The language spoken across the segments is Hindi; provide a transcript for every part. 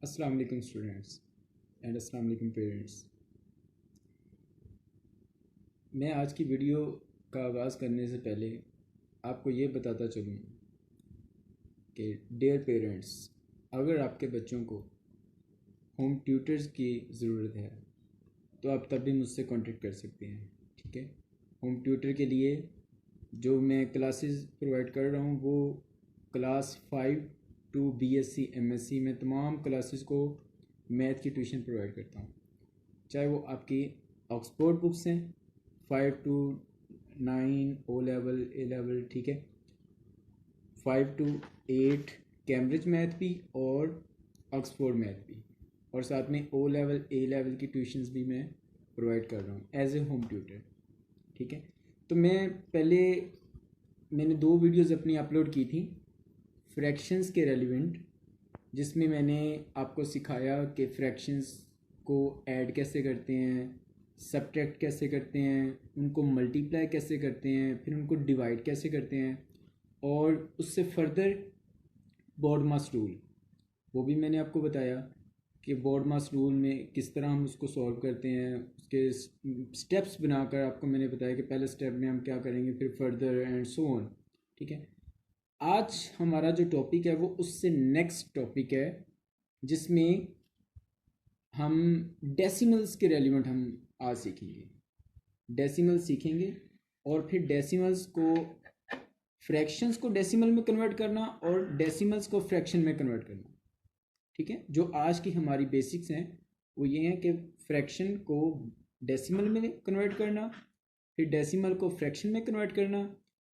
अस्सलाम वालेकुम स्टूडेंट्स एंड अस्सलाम वालेकुम पेरेंट्स। मैं आज की वीडियो का आगाज़ करने से पहले आपको ये बताता चलूँ कि डियर पेरेंट्स, अगर आपके बच्चों को होम ट्यूटर्स की ज़रूरत है तो आप तब भी मुझसे कांटेक्ट कर सकते हैं। ठीक है, होम ट्यूटर के लिए जो मैं क्लासेस प्रोवाइड कर रहा हूँ वो क्लास 5 टू BSc MSc में तमाम क्लासेस को मैथ की ट्यूशन प्रोवाइड करता हूँ, चाहे वो आपकी ऑक्सफोर्ड बुक्स हैं 5 to 9 O level A level, ठीक है, 5 टू 8 कैम्ब्रिज मैथ भी और ऑक्सफोर्ड मैथ भी, और साथ में O लेवल A लेवल की ट्यूशन्स भी मैं प्रोवाइड कर रहा हूँ एज ए होम ट्यूटर। ठीक है, तो मैंने 2 वीडियोज़ अपनी अपलोड की थी फ्रैक्शंस के रेलिवेंट, जिसमें मैंने आपको सिखाया कि फ्रैक्शंस को ऐड कैसे करते हैं, सब्ट्रैक्ट कैसे करते हैं, उनको मल्टीप्लाई कैसे करते हैं, फिर उनको डिवाइड कैसे करते हैं, और उससे फर्दर बॉडमास रूल वो भी मैंने आपको बताया कि बॉडमास रूल में किस तरह हम उसको सॉल्व करते हैं। उसके स्टेप्स बनाकर आपको मैंने बताया कि पहले स्टेप में हम क्या करेंगे, फिर फर्दर एंड सो ऑन। ठीक है, आज हमारा जो टॉपिक है वो उससे नेक्स्ट टॉपिक है, जिसमें हम डेसिमल्स के रेलिवेंट हम आज सीखेंगे। डेसिमल सीखेंगे और फिर डेसिमल्स को फ्रैक्शंस को डेसिमल में कन्वर्ट करना और डेसिमल्स को फ्रैक्शन में कन्वर्ट करना। ठीक है, जो आज की हमारी बेसिक्स हैं वो ये हैं कि फ्रैक्शन को डेसिमल में कन्वर्ट करना, फिर डेसिमल को फ्रैक्शन में कन्वर्ट करना,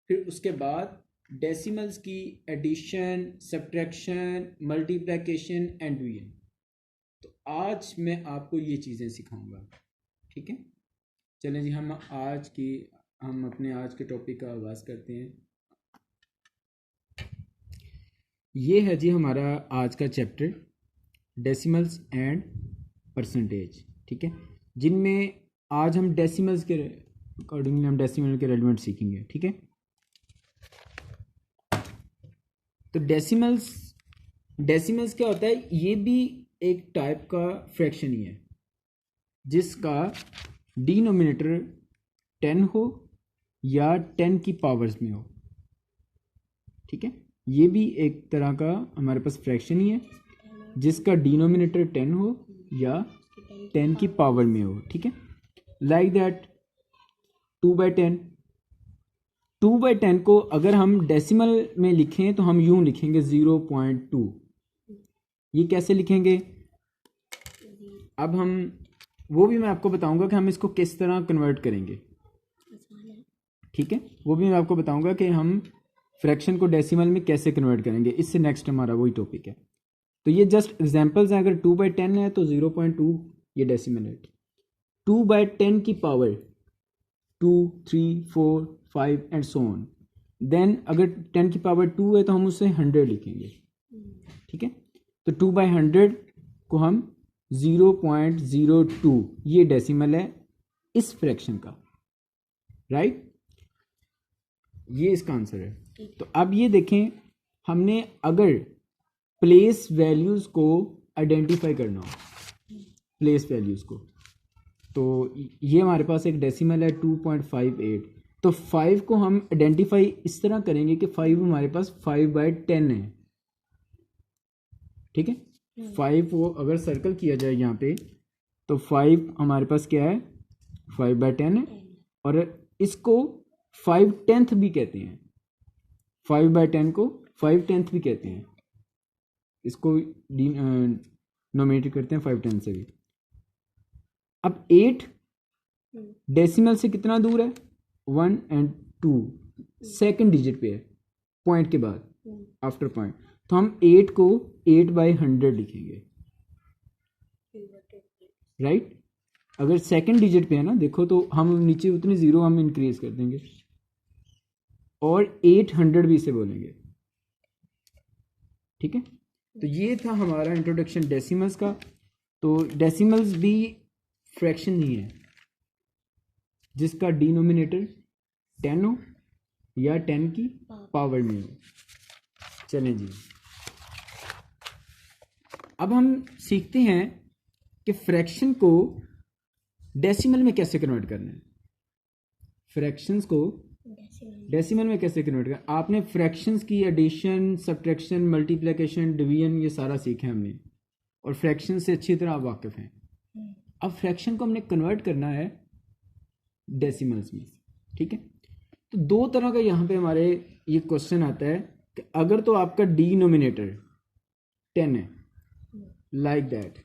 फिर उसके बाद डेसिमल्स की addition, subtraction, multiplication and division. तो आज मैं आपको ये चीज़ें सिखाऊंगा। ठीक है, चलें जी, हम अपने आज के टॉपिक का आगाज़ करते हैं। ये है जी हमारा आज का चैप्टर, डेसिमल्स एंड परसेंटेज। ठीक है, जिनमें आज हम डेसिमल्स के अकॉर्डिंगली हम डेसिमल के रेलिवेंट सीखेंगे। ठीक है, तो डेसिमल्स क्या होता है, ये भी एक टाइप का फ्रैक्शन ही है जिसका डिनोमिनेटर 10 हो या 10 की पावर्स में हो। ठीक है, ये भी एक तरह का हमारे पास फ्रैक्शन ही है जिसका डिनोमिनेटर 10 हो या 10 की पावर में हो। ठीक है, लाइक दैट 2/10। 2/10 को अगर हम डेसिमल में लिखें तो हम यूं लिखेंगे 0.2। ये कैसे लिखेंगे, अब हम वो भी मैं आपको बताऊंगा कि हम इसको किस तरह कन्वर्ट करेंगे। ठीक है, वो भी मैं आपको बताऊंगा कि हम फ्रैक्शन को डेसिमल में कैसे कन्वर्ट करेंगे। इससे नेक्स्ट हमारा वही टॉपिक है। तो ये जस्ट एग्जांपल्स हैं। अगर 2/10 है तो 0.2 ये डेसिमल है। 2/10 की power 2, 3, 4, 5 and so on. Then अगर 10 की पावर 2 है तो हम उसे 100 लिखेंगे। ठीक है, तो 2/100 को हम 0.02 ये डेसिमल है इस फ्रैक्शन का, राइट। ये इसका आंसर है। तो अब ये देखें, हमने अगर प्लेस वैल्यूज को आइडेंटिफाई करना हो, प्लेस वैल्यूज को, तो ये हमारे पास एक डेसिमल है 2.58। तो 5 को हम आइडेंटिफाई इस तरह करेंगे कि 5 हमारे पास 5/10 है। ठीक है, 5 को अगर सर्कल किया जाए यहाँ पे तो 5 हमारे पास क्या है, 5/10 है, और इसको 5/10 भी कहते हैं। 5/10 को 5/10 भी कहते हैं, इसको नोमिनेट करते हैं 5/10 से भी। अब 8 डेसिमल से कितना दूर है, 1 एंड 2 सेकेंड डिजिट पे है, पॉइंट के बाद आफ्टर पॉइंट। तो हम 8 को 8/100 लिखेंगे, राइट। अगर सेकेंड डिजिट पे है ना, देखो तो हम नीचे उतनी जीरो हम इंक्रीज कर देंगे और 800 भी इसे बोलेंगे। ठीक है, तो ये था हमारा इंट्रोडक्शन डेसिमल्स का। तो डेसिमल्स भी फ्रैक्शन ही है जिसका डिनोमिनेटर 10 हो या 10 की पावर में हो। चलें जी, अब हम सीखते हैं कि फ्रैक्शन को डेसिमल में कैसे कन्वर्ट करना है। फ्रैक्शंस को डेसिमल में कैसे कन्वर्ट करना। आपने फ्रैक्शंस की एडिशन, सब्ट्रैक्शन, मल्टीप्लिकेशन, डिवीजन ये सारा सीखा है हमने, और फ्रैक्शन से अच्छी तरह आप वाकिफ हैं। अब फ्रैक्शन को हमने कन्वर्ट करना है डेसिमल्स में, ठीक है। तो दो तरह का यहाँ पे हमारे ये क्वेश्चन आता है कि अगर तो आपका डिनोमिनेटर 10 है, लाइक दैट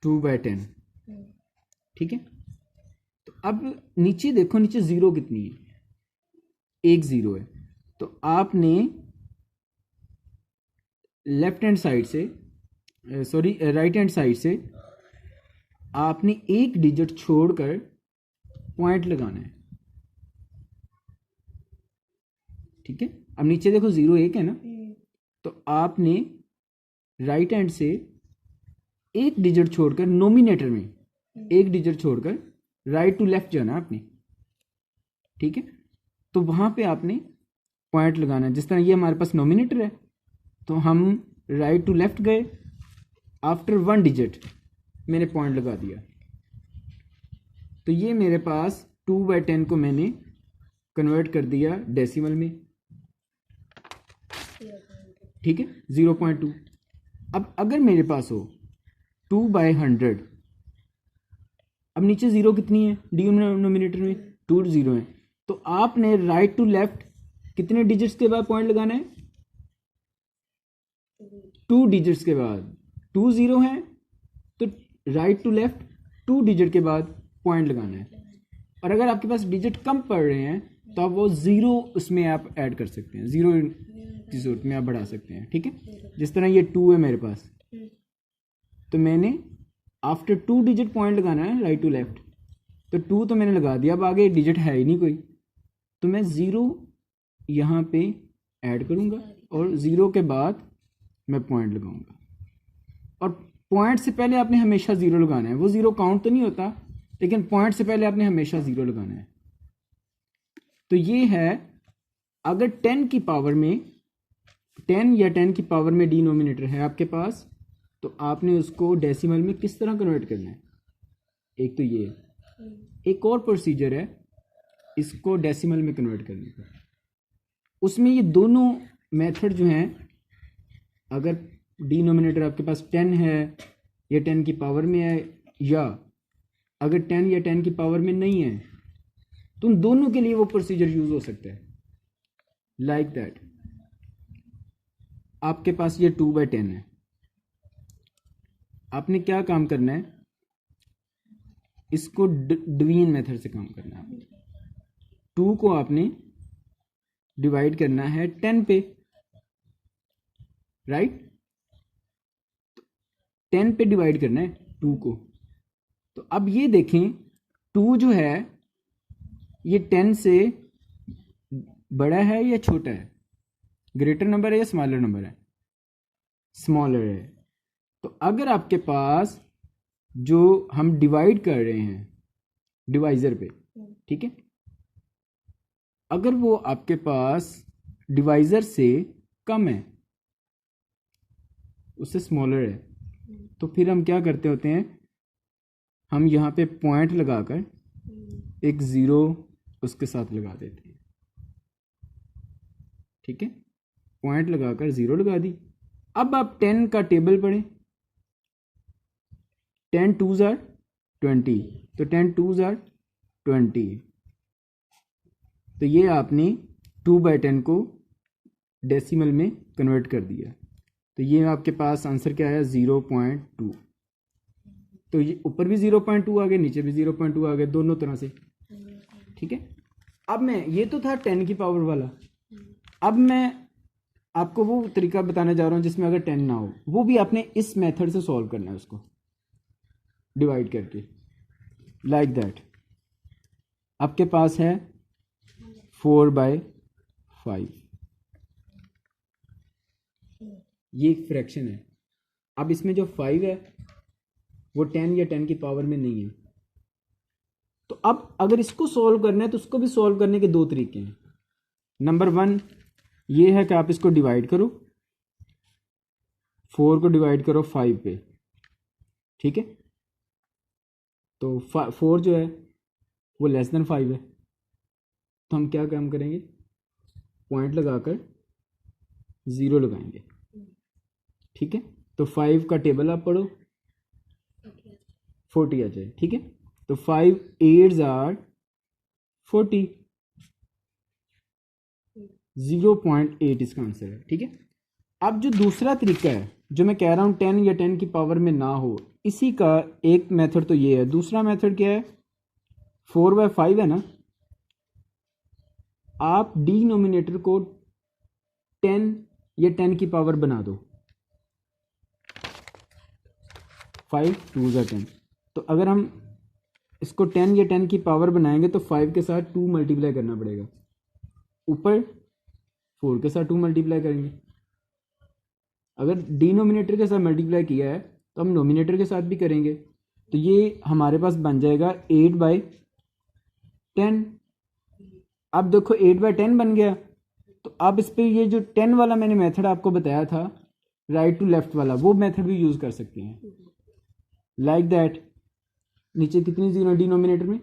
2/10, ठीक है। तो अब नीचे देखो, नीचे जीरो कितनी है, एक जीरो है। तो आपने लेफ्ट हैंड साइड से, सॉरी राइट हैंड साइड से आपने एक डिजिट छोड़कर पॉइंट लगाना है, ठीक है। अब नीचे देखो जीरो एक है ना, तो आपने राइट हैंड से एक डिजिट छोड़कर, नोमिनेटर में एक डिजिट छोड़कर राइट टू लेफ्ट जाना आपने, ठीक है। तो वहां पे आपने पॉइंट लगाना है। जिस तरह ये हमारे पास नोमिनेटर है, तो हम राइट टू लेफ्ट गए, आफ्टर वन डिजिट मैंने पॉइंट लगा दिया। तो ये मेरे पास 2/10 को मैंने कन्वर्ट कर दिया डेसिमल में, ठीक है, 0.2। अब अगर मेरे पास हो 2/100, अब नीचे जीरो कितनी है डिनोमिनेटर में, 2 जीरो है। तो आपने राइट टू लेफ्ट कितने डिजिट्स के बाद पॉइंट लगाना है, 2 डिजिट्स के बाद। 2 जीरो है तो राइट टू लेफ्ट 2 डिजिट के बाद पॉइंट लगाना है। और अगर आपके पास डिजिट कम पड़ रहे हैं तो आप वो जीरो उसमें आप ऐड कर सकते हैं, जीरो की सूरत में आप बढ़ा सकते हैं, ठीक है। जिस तरह ये 2 है मेरे पास, तो मैंने आफ्टर 2 डिजिट पॉइंट लगाना है राइट टू लेफ्ट। तो 2 तो मैंने लगा दिया, अब आगे डिजिट है ही नहीं कोई, तो मैं ज़ीरो यहाँ पे ऐड करूँगा और ज़ीरो के बाद मैं पॉइंट लगाऊंगा। और पॉइंट से पहले आपने हमेशा ज़ीरो लगाना है। वो ज़ीरो काउंट तो नहीं होता, लेकिन पॉइंट से पहले आपने हमेशा ज़ीरो लगाना है। तो ये है, अगर 10 की पावर में 10 या 10 की पावर में डिनोमिनेटर है आपके पास, तो आपने उसको डेसिमल में किस तरह कन्वर्ट करना है। एक तो ये, एक और प्रोसीजर है इसको डेसिमल में कन्वर्ट करने का। उसमें ये दोनों मेथड जो हैं, अगर डिनोमिनेटर आपके पास 10 है या 10 की पावर में है, या अगर 10 या 10 की पावर में नहीं है, तो उन दोनों के लिए वो प्रोसीजर यूज हो सकता है। लाइक दैट आपके पास ये 2/10 है, आपने क्या काम करना है, इसको डिवीजन मेथड से काम करना है। 2 को आपने डिवाइड करना है 10 पे, राइट। 10 पे डिवाइड करना है 2 को। तो अब ये देखें, 2 जो है ये 10 से बड़ा है या छोटा है, ग्रेटर नंबर है या स्मॉलर नंबर है, स्मॉलर है। तो अगर आपके पास जो हम डिवाइड कर रहे हैं डिवाइजर पे, ठीक है, अगर वो आपके पास डिवाइजर से कम है, उससे स्मॉलर है, तो फिर हम क्या करते होते हैं, हम यहाँ पे पॉइंट लगाकर एक ज़ीरो उसके साथ लगा देते हैं, ठीक है। पॉइंट लगाकर ज़ीरो लगा दी। अब आप 10 का टेबल पढ़ें, 10 2s are 20, तो 10 2s are 20। तो ये आपने 2/10 को डेसिमल में कन्वर्ट कर दिया। तो ये आपके पास आंसर क्या है, 0.2। तो ये ऊपर भी 0.2 आ गए, नीचे भी 0.2 आ गए, दोनों तरह से, ठीक है। अब मैं, ये तो था 10 की पावर वाला। अब मैं आपको वो तरीका बताने जा रहा हूँ जिसमें अगर 10 ना हो, वो भी आपने इस मेथड से सॉल्व करना है, उसको डिवाइड करके, लाइक दैट। आपके पास है 4/5, ये एक फ्रैक्शन है। अब इसमें जो 5 है वो 10 या 10 की पावर में नहीं है। तो अब अगर इसको सॉल्व करना है तो उसको भी सॉल्व करने के दो तरीके हैं। नंबर 1 ये है कि आप इसको डिवाइड करो, 4 को डिवाइड करो 5 पे, ठीक है। तो 4 जो है वो लेस देन 5 है, तो हम क्या काम करेंगे, पॉइंट लगाकर 0 लगाएंगे, ठीक है। तो 5 का टेबल आप पढ़ो, 40 आ जाए, ठीक है। तो 5 8s आर 40, 0.8 इसका आंसर है, ठीक है। अब जो दूसरा तरीका है जो मैं कह रहा हूँ 10 या 10 की पावर में ना हो, इसी का एक मेथड तो ये है। दूसरा मेथड क्या है, 4/5 है ना, आप डिनोमिनेटर को 10 या 10 की पावर बना दो, 5 2s are 10। तो अगर हम इसको 10 या 10 की पावर बनाएंगे तो 5 के साथ 2 मल्टीप्लाई करना पड़ेगा, ऊपर 4 के साथ 2 मल्टीप्लाई करेंगे। अगर डिनोमिनेटर के साथ मल्टीप्लाई किया है तो हम नोमिनेटर के साथ भी करेंगे, तो ये हमारे पास बन जाएगा 8/10। अब देखो 8/10 बन गया, तो अब इस पर ये जो 10 वाला मैंने मेथड आपको बताया था, राइट टू लेफ्ट वाला, वो मेथड भी यूज़ कर सकते हैं, लाइक दैट। नीचे कितनी जीरो डिनोमिनेटर में,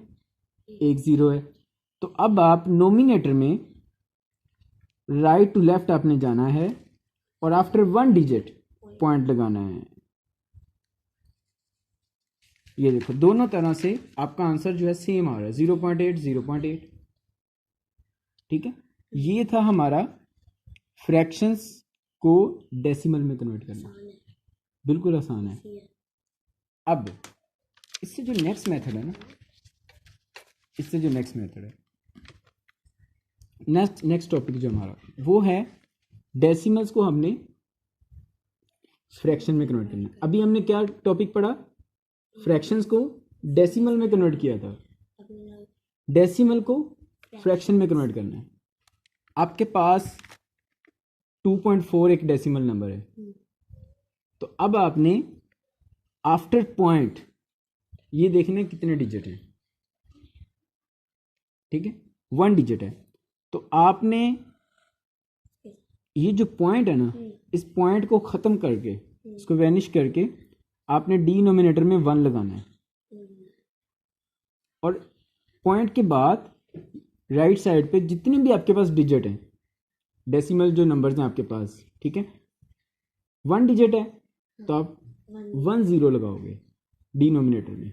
1 0 है। तो अब आप नोमिनेटर में राइट टू लेफ्ट आपने जाना है और आफ्टर 1 डिजिट पॉइंट लगाना है। ये देखो दोनों तरह से आपका आंसर जो है सेम आ रहा है, 0.8 0.8, ठीक है। ये था हमारा फ्रैक्शंस को डेसिमल में कन्वर्ट करना, बिल्कुल आसान है। अब इससे जो नेक्स्ट मेथड है ना, इससे जो नेक्स्ट मेथड है, नेक्स्ट टॉपिक जो हमारा वो है डेसिमल्स को हमने फ्रैक्शन में कन्वर्ट करना है। अभी हमने क्या टॉपिक पढ़ा, फ्रैक्शंस को डेसिमल में कन्वर्ट किया था, डेसिमल को फ्रैक्शन में कन्वर्ट करना है। आपके पास 2.4 एक डेसिमल नंबर है, तो अब आपने आफ्टर पॉइंट ये देखना कितने डिजिट हैं, ठीक है, 1 डिजिट है। तो आपने ये जो पॉइंट है ना, इस पॉइंट को ख़त्म करके, इसको वैनिश करके आपने डिनोमिनेटर में 1 लगाना है, और पॉइंट के बाद राइट साइड पे जितने भी आपके पास डिजिट हैं, डेसिमल जो नंबर्स हैं आपके पास, ठीक है, 1 डिजिट है तो आप 1 0 लगाओगे डिनोमिनेटर में,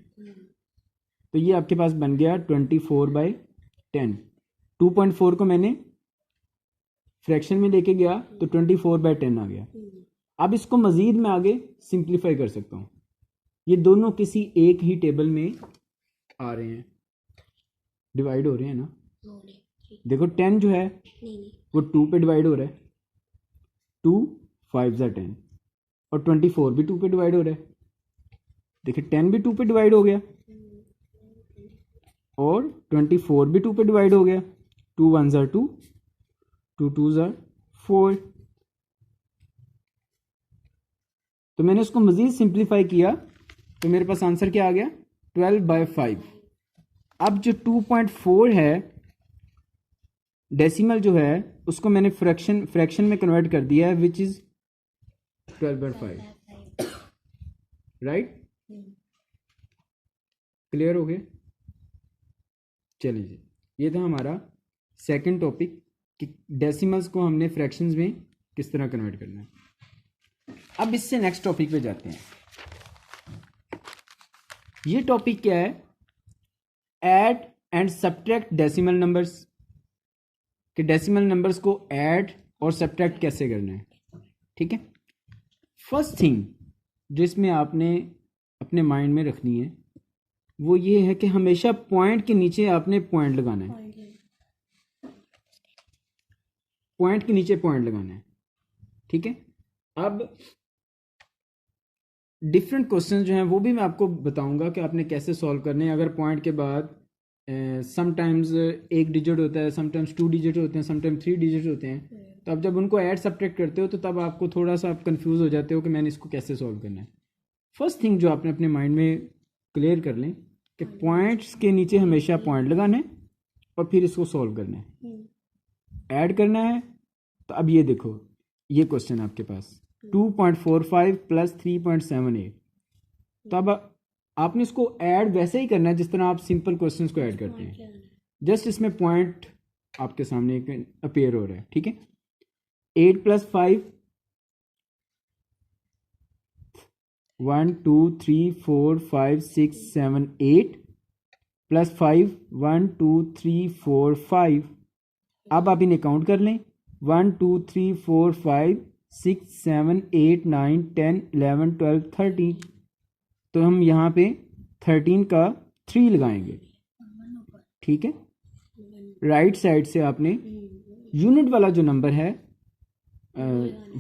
तो ये आपके पास बन गया 24/10। 2.4 को मैंने फ्रैक्शन में लेके गया तो 24/10 आ गया। अब इसको मज़ीद मैं आगे सिंप्लीफाई कर सकता हूँ, ये दोनों किसी एक ही टेबल में आ रहे हैं, डिवाइड हो रहे हैं ना। देखो 10 जो है वो 2 पे डिवाइड हो रहा है, 2 5s are 10, और 24 भी 2 पे डिवाइड हो रहा है। देखिए 10 भी 2 पे डिवाइड हो गया और 24 भी 2 पे डिवाइड हो गया, 2 1s are 2, 2 2s are 4। तो मैंने उसको मज़ीद सिंप्लीफाई किया तो मेरे पास आंसर क्या आ गया, 12/5। अब जो 2.4 है डेसिमल जो है उसको मैंने फ्रैक्शन में कन्वर्ट कर दिया है, विच इज़ 12/5, राइट। क्लियर हो गया। चलिए जी, ये था हमारा सेकंड टॉपिक कि डेसिमल्स को हमने फ्रैक्शंस में किस तरह कन्वर्ट करना है। अब इससे नेक्स्ट टॉपिक पे जाते हैं। ये टॉपिक क्या है, add and subtract decimal numbers, कि डेसिमल नंबर्स को ऐड और सब्ट्रैक्ट कैसे करना है, ठीक है। फर्स्ट थिंग जो इसमें आपने अपने माइंड में रखनी है वो ये है कि हमेशा पॉइंट के नीचे आपने पॉइंट लगाना है, पॉइंट के नीचे पॉइंट लगाना है, ठीक है। अब डिफरेंट क्वेश्चन जो हैं वो भी मैं आपको बताऊंगा कि आपने कैसे सॉल्व करने हैं। अगर पॉइंट के बाद समटाइम्स 1 डिजिट होता है, समटाइम्स 2 डिजिट होते हैं, समटाइम्स 3 डिजिट होते हैं, तो आप जब उनको ऐड सब्ट्रैक्ट करते हो तो तब आपको थोड़ा सा आप कंफ्यूज हो जाते हो कि मैंने इसको कैसे सॉल्व करना है। फर्स्ट थिंग जो आपने अपने माइंड में क्लियर कर लें कि पॉइंट्स के नीचे हमेशा पॉइंट लगाना है और फिर इसको सॉल्व करना है, ऐड करना है। तो अब ये देखो, ये क्वेश्चन आपके पास 2.45 प्लस 3.78। तो अब आपने इसको ऐड वैसे ही करना है जिस तरह आप सिंपल क्वेश्चंस को ऐड करते हैं। जस्ट इसमें पॉइंट आपके सामने अपीयर हो रहा है, ठीक है। 8 प्लस 5, 1 2 3 4 5 6 7 8 प्लस 5, 1 2 3 4 5। अब आप इन्हें काउंट कर लें, 1 2 3 4 5 6 7 8 9 10 11 12 13। तो हम यहाँ पे 13 का 3 लगाएंगे, ठीक है। राइट साइड से आपने यूनिट वाला जो नंबर है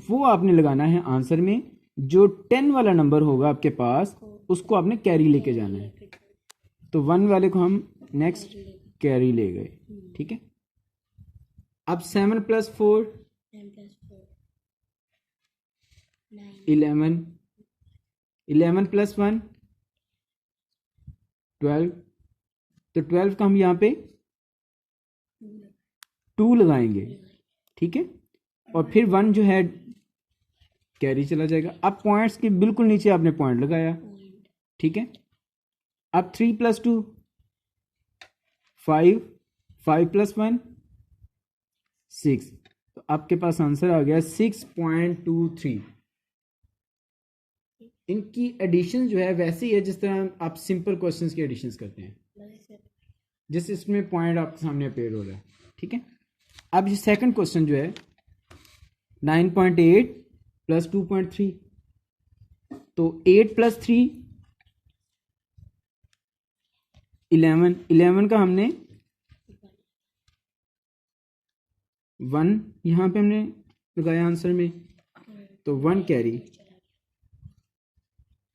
वो आपने लगाना है आंसर में। जो 10 वाला नंबर होगा आपके पास उसको आपने कैरी लेके जाना है। तो 1 वाले को हम नेक्स्ट कैरी ले गए, ठीक है। अब 7 प्लस 4 11, 11 प्लस 1 12। तो 12 का हम यहाँ पे 2 लगाएंगे, ठीक है। और फिर 1 जो है कैरी चला जाएगा। अब पॉइंट्स के बिल्कुल नीचे आपने पॉइंट लगाया, ठीक है। अब 3 प्लस 2 5, 5 प्लस 1 6। तो आपके पास आंसर आ गया 6.23। इनकी एडिशन जो है वैसे ही है जिस तरह आप सिंपल क्वेश्चंस की एडिशंस करते हैं, जिस इसमें पॉइंट आपके सामने अपेयर हो रहा है, ठीक है। अब ये सेकंड क्वेश्चन जो है 9.8 प्लस 2.3। तो 8 प्लस 3 11, 11 का हमने 1 यहाँ पे हमने लगाया आंसर में, तो 1 कैरी।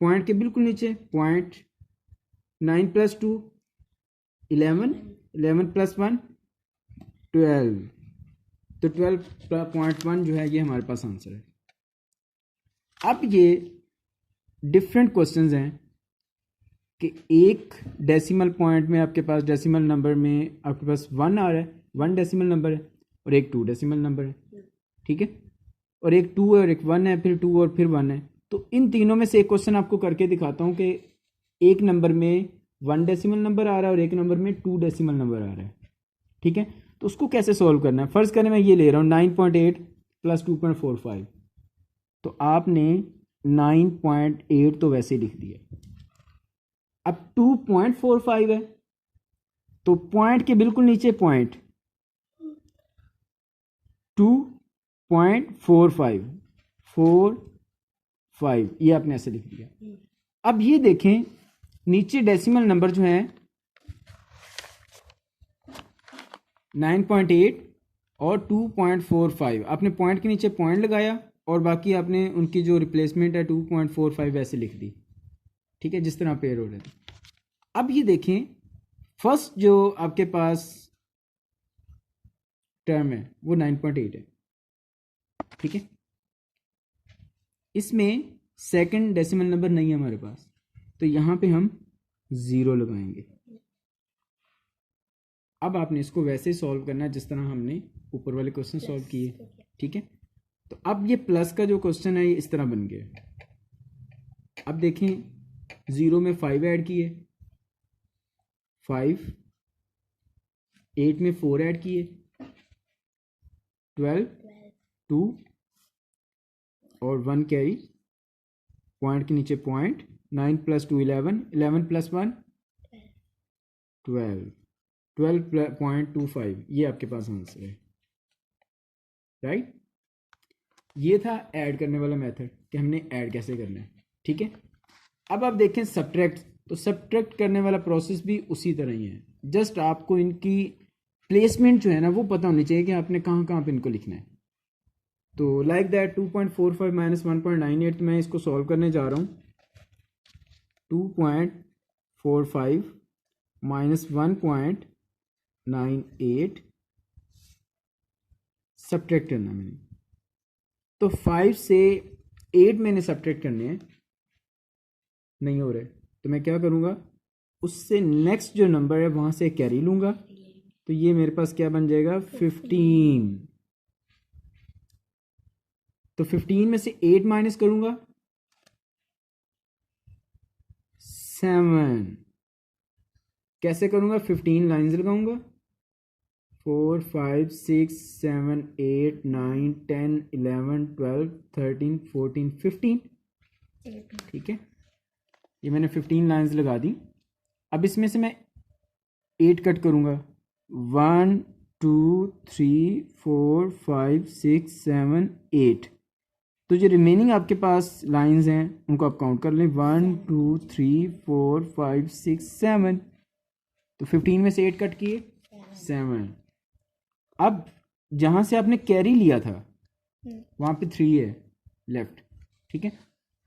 पॉइंट के बिल्कुल नीचे पॉइंट 9 प्लस 2 11, 11 प्लस 1 12। तो 12.1 जो है ये हमारे पास आंसर है। अब ये डिफरेंट क्वेश्चंस हैं कि एक डेसिमल पॉइंट में आपके पास डेसिमल नंबर में आपके पास 1 आ रहा है, 1 डेसिमल नंबर है, और एक 2 डेसिमल नंबर है, ठीक है। और एक 2 है और एक 1 है, फिर 2 और फिर 1 है। तो इन तीनों में से एक क्वेश्चन आपको करके दिखाता हूँ कि एक नंबर में 1 डेसिमल नंबर आ रहा है और एक नंबर में 2 डेसिमल नंबर आ रहा है, ठीक है। तो उसको कैसे सॉल्व करना है। फर्स्ट करें मैं ये ले रहा हूँ 9.8 प्लस 2.45। तो आपने 9.8 तो वैसे ही लिख दिया। अब 2.45 है तो पॉइंट के बिल्कुल नीचे पॉइंट 2.45 4 5, ये आपने ऐसे लिख दिया। अब ये देखें नीचे डेसिमल नंबर जो है 9.8 और 2.45। आपने पॉइंट के नीचे पॉइंट लगाया और बाकी आपने उनकी जो रिप्लेसमेंट है 2.45 ऐसे लिख दी, ठीक है, जिस तरह पेयर हो रहे थे। अब ये देखें फर्स्ट जो आपके पास टर्म है वो 9.8 है, ठीक है। इसमें सेकंड डेसिमल नंबर नहीं है हमारे पास, तो यहां पे हम 0 लगाएंगे। अब आपने इसको वैसे ही सॉल्व करना है जिस तरह हमने ऊपर वाले क्वेश्चन सॉल्व किए, ठीक है। तो अब ये प्लस का जो क्वेश्चन है ये इस तरह बन गया। अब देखें 0 में 5 ऐड किए, 5, 8 में 4 ऐड किए, 12, 2 और 1 कैरी। पॉइंट के नीचे पॉइंट 9 प्लस 2 11, 11 प्लस 1 12, 12.25। ये आपके पास आंसर है, राइट। ये था ऐड करने वाला मेथड कि हमने ऐड कैसे करना है, ठीक है। अब आप देखें सब्ट्रैक्ट, तो सब्ट्रैक्ट करने वाला प्रोसेस भी उसी तरह ही है। जस्ट आपको इनकी प्लेसमेंट जो है ना वो पता होनी चाहिए कि आपने कहाँ कहाँ पे इनको लिखना है। तो लाइक दैट 2.45 माइनस 1.98 मैं इसको सॉल्व करने जा रहा हूँ। 2.45 माइनस 1.98 सब्ट्रैक्ट करना मैंने। तो 5 से 8 मैंने सब्ट्रैक्ट करने हैं, नहीं हो रहे, तो मैं क्या करूँगा उससे नेक्स्ट जो नंबर है वहाँ से कैरी लूँगा। तो ये मेरे पास क्या बन जाएगा 15। तो 15 में से 8 माइनस करूंगा 7। कैसे करूंगा? 15 लाइंस लगाऊंगा 4 5 6 7 8 9 10 11 12 13 14 15। ठीक है, ये मैंने 15 लाइंस लगा दी। अब इसमें से मैं 8 कट करूंगा 1 2 3 4 5 6 7 8। तो जो रिमेनिंग आपके पास लाइंस हैं उनको आप काउंट कर लें 1 2 3 4 5 6 7। तो 15 में से 8 कट किए 7। अब जहाँ से आपने कैरी लिया था वहाँ पे 3 है लेफ्ट। ठीक है,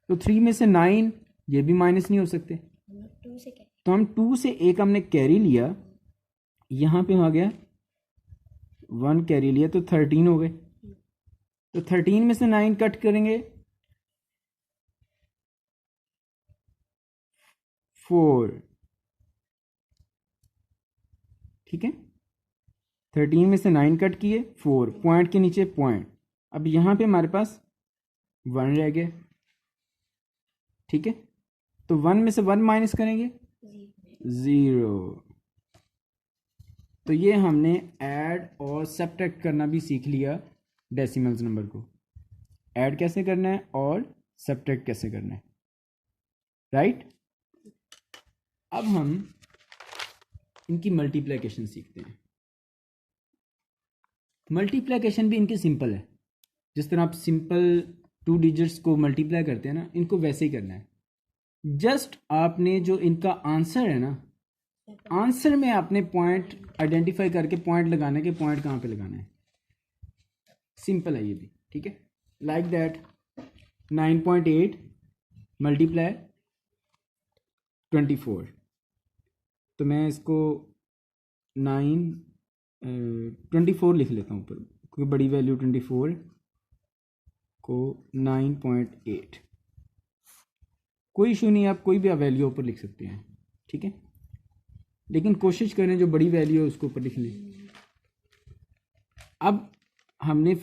तो 3 में से 9 ये भी माइनस नहीं हो सकते, तो हम 2 से एक हमने कैरी लिया, यहाँ पे आ गया 1 कैरी लिया तो 13 हो गए। तो 13 में से 9 कट करेंगे 4। ठीक है, 13 में से 9 कट किए 4, पॉइंट के नीचे पॉइंट। अब यहाँ पे हमारे पास 1 रह गया। ठीक है, तो 1 में से 1 माइनस करेंगे 0। तो ये हमने ऐड और सब्ट्रैक्ट करना भी सीख लिया। डेसिमल्स नंबर को ऐड कैसे करना है और सब्ट्रैक्ट कैसे करना है, राइट। अब हम इनकी मल्टीप्लिकेशन सीखते हैं। मल्टीप्लिकेशन भी इनकी सिंपल है, जिस तरह आप सिंपल 2 डिजिट्स को मल्टीप्लाई करते हैं ना, इनको वैसे ही करना है। जस्ट आपने जो इनका आंसर है ना, आंसर में आपने पॉइंट आइडेंटिफाई करके पॉइंट लगाने के पॉइंट कहाँ पे लगाना है। सिंपल है ये भी। ठीक है, लाइक दैट 9.8 मल्टीप्लाई 24। तो मैं इसको 24 लिख लेता हूँ ऊपर, क्योंकि बड़ी वैल्यू 24 को 9.8। कोई इशू नहीं, आप कोई भी वैल्यू ऊपर लिख सकते हैं। ठीक है, लेकिन कोशिश करें जो बड़ी वैल्यू है उसको ऊपर लिख लें। अब हमने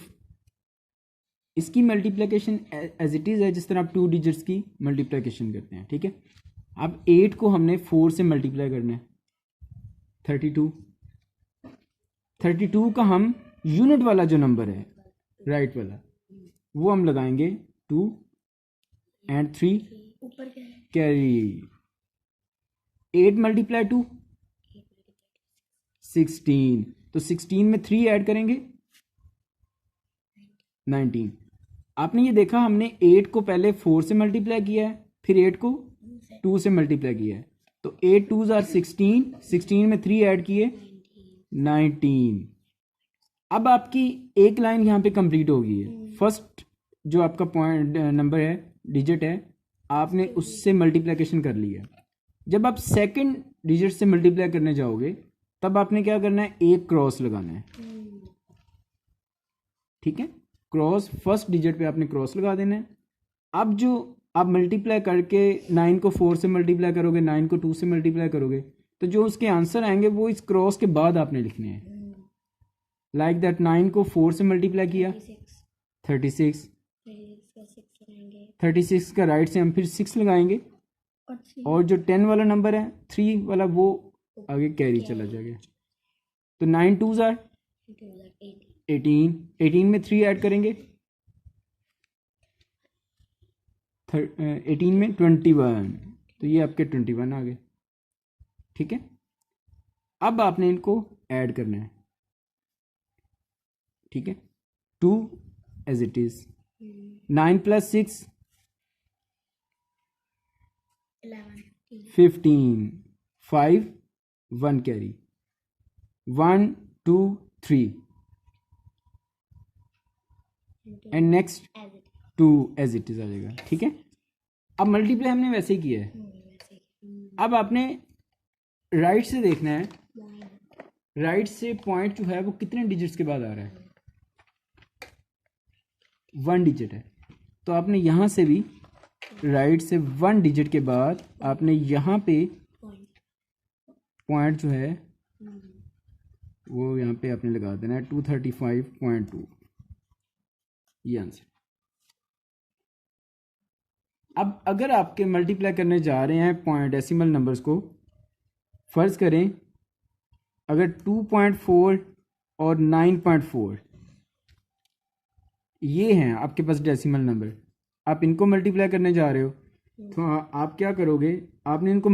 इसकी मल्टीप्लिकेशन एज इट इज़ है, जिस तरह आप 2 डिजिट्स की मल्टीप्लिकेशन करते हैं। ठीक है, अब 8 को हमने 4 से मल्टीप्लाई करना है 32। 32 का हम यूनिट वाला जो नंबर है राइट वाला वो हम लगाएंगे 2 एंड 3 कैरी। 8 मल्टीप्लाई 2 16। तो 16 में 3 ऐड करेंगे 19। आपने ये देखा, हमने 8 को पहले 4 से मल्टीप्लाई किया है, फिर 8 को 2 से मल्टीप्लाई किया है। तो 8 2s आर 16, 16 में 3 ऐड किए 19। अब आपकी एक लाइन यहाँ पे कंप्लीट हो गई है। फर्स्ट जो आपका पॉइंट नंबर है, डिजिट है, आपने उससे मल्टीप्लिकेशन कर लिया। जब आप सेकंड डिजिट से मल्टीप्लाई करने जाओगे तब आपने क्या करना है, एक क्रॉस लगाना है। ठीक है, क्रॉस फर्स्ट डिजिट पे आपने क्रॉस लगा देना है। अब जो आप मल्टीप्लाई करके 9 को 4 से मल्टीप्लाई करोगे, 9 को 2 से मल्टीप्लाई करोगे, तो जो उसके आंसर आएंगे वो इस क्रॉस के बाद आपने लिखने हैं। लाइक दैट 9 को 4 से मल्टीप्लाई किया 36। 36 का राइट से हम फिर 6 लगाएंगे, और जो 10 वाला नंबर है 3 वाला वो आगे कैरी चला जाएगा। तो 9 2s आर 18। 18 में 3 ऐड करेंगे 18 में 21। तो ये आपके 21 आ गए। ठीक है, अब आपने इनको ऐड करना है। ठीक है, 2 as it is, 9 + 6 15, 5 1 carry 1 2 3 and next 2 as it is आ जाएगा। ठीक है, अब मल्टीप्लाई हमने वैसे ही किया है। अब आपने राइट से देखना है, राइट से पॉइंट जो है वो कितने डिजिट्स के बाद आ रहा है। 1 डिजिट है, तो आपने यहाँ से भी राइट से 1 डिजिट के बाद आपने यहाँ पे पॉइंट जो है वो यहाँ पे आपने लगा देना है 235.2। ये आंसर। अब अगर आपके मल्टीप्लाई करने जा रहे हैं पॉइंट डेसिमल नंबर्स को, फ़र्ज़ करें अगर 2.4 और 9.4 ये हैं आपके पास डेसिमल नंबर, आप इनको मल्टीप्लाई करने जा रहे हो, तो आप क्या करोगे, आपने इनको